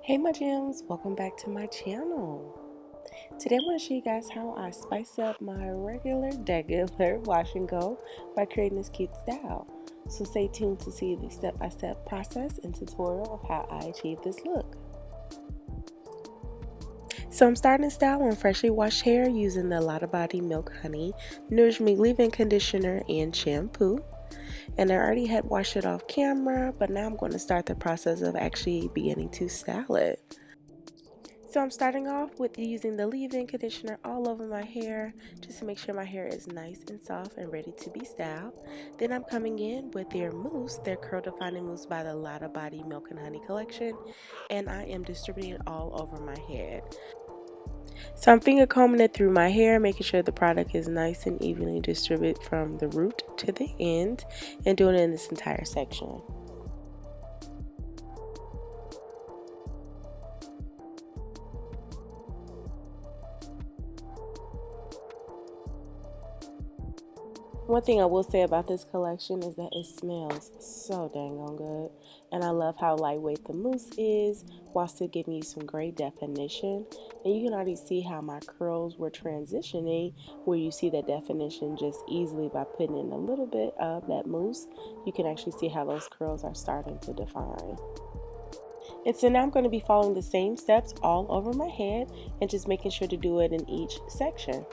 Hey my gems, welcome back to my channel. Today I want to show you guys how I spice up my regular wash and go by creating this cute style. So stay tuned to see the step-by-step process and tutorial of how I achieve this look. So I'm starting to style on freshly washed hair using the LottaBody Milk Honey Nourish Me Leave-In Conditioner and Shampoo. And I already had washed it off camera, but now I'm going to start the process of actually beginning to style it. So I'm starting off with using the leave-in conditioner all over my hair just to make sure my hair is nice and soft and ready to be styled. Then I'm coming in with their mousse, their curl defining mousse by the LottaBody Milk and Honey collection, and I am distributing it all over my head. So I'm finger combing it through my hair, making sure the product is nice and evenly distributed from the root to the end, and doing it in this entire section. One thing I will say about this collection is that it smells so dang on good, and I love how lightweight the mousse is while still giving you some great definition. And you can already see how my curls were transitioning, where you see that definition just easily by putting in a little bit of that mousse. You can actually see how those curls are starting to define. And so now I'm going to be following the same steps all over my head and just making sure to do it in each section.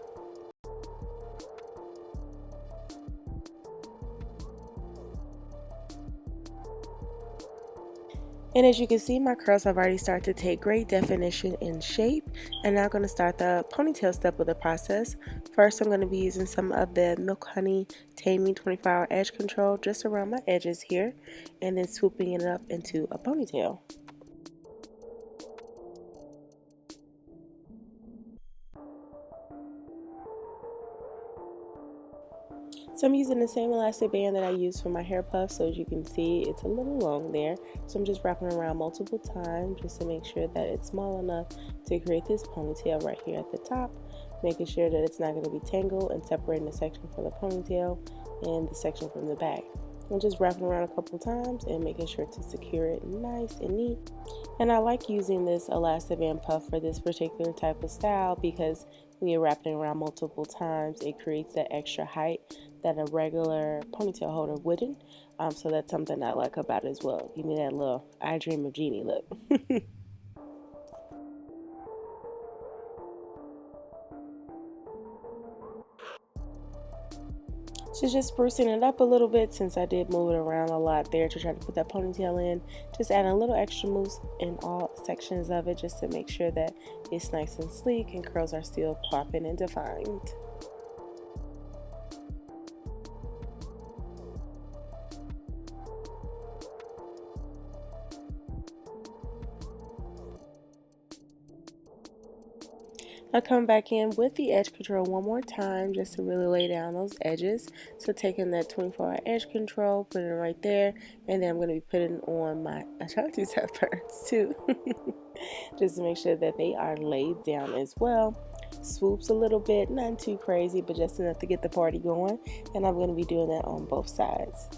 And as you can see, my curls have already started to take great definition and shape. And now I'm going to start the ponytail step of the process. First, I'm going to be using some of the Milk Honey Taming 24-Hour Edge Control just around my edges here, and then swooping it up into a ponytail. So I'm using the same elastic band that I used for my hair puff, so as you can see it's a little long there. So I'm just wrapping around multiple times just to make sure that it's small enough to create this ponytail right here at the top, making sure that it's not going to be tangled and separating the section from the ponytail and the section from the back. I'm just wrapping around a couple times and making sure to secure it nice and neat. And I like using this elastic band puff for this particular type of style because when you're wrapping it around multiple times, it creates that extra height that a regular ponytail holder wouldn't. So that's something I like about it as well. Give me that little I Dream of Jeannie look. So just sprucing it up a little bit since I did move it around a lot there to try to put that ponytail in. Just adding a little extra mousse in all sections of it just to make sure that it's nice and sleek and curls are still popping and defined. I'll come back in with the edge control one more time just to really lay down those edges. So taking that 24-hour edge control, putting it right there, and then I'm going to be putting on my Ashanti peppers too, just to make sure that they are laid down as well. Swoops a little bit, nothing too crazy, but just enough to get the party going, and I'm going to be doing that on both sides.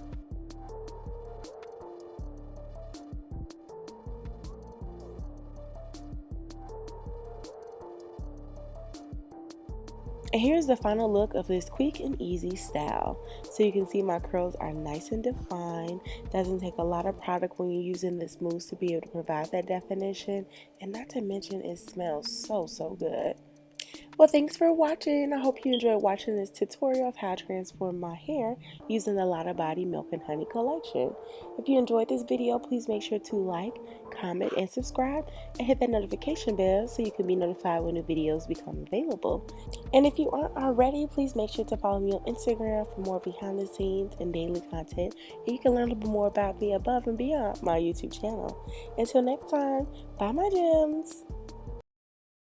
And here's the final look of this quick and easy style. So you can see my curls are nice and defined. Doesn't take a lot of product when you're using this mousse to be able to provide that definition. And not to mention it smells so good. Well, thanks for watching. I hope you enjoyed watching this tutorial of how to transform my hair using the LottaBody Milk and Honey collection. If you enjoyed this video, please make sure to like, comment, and subscribe, and hit that notification bell so you can be notified when new videos become available. And if you aren't already, please make sure to follow me on Instagram for more behind the scenes and daily content, and you can learn a little bit more about me above and beyond my YouTube channel. Until next time, bye my gems!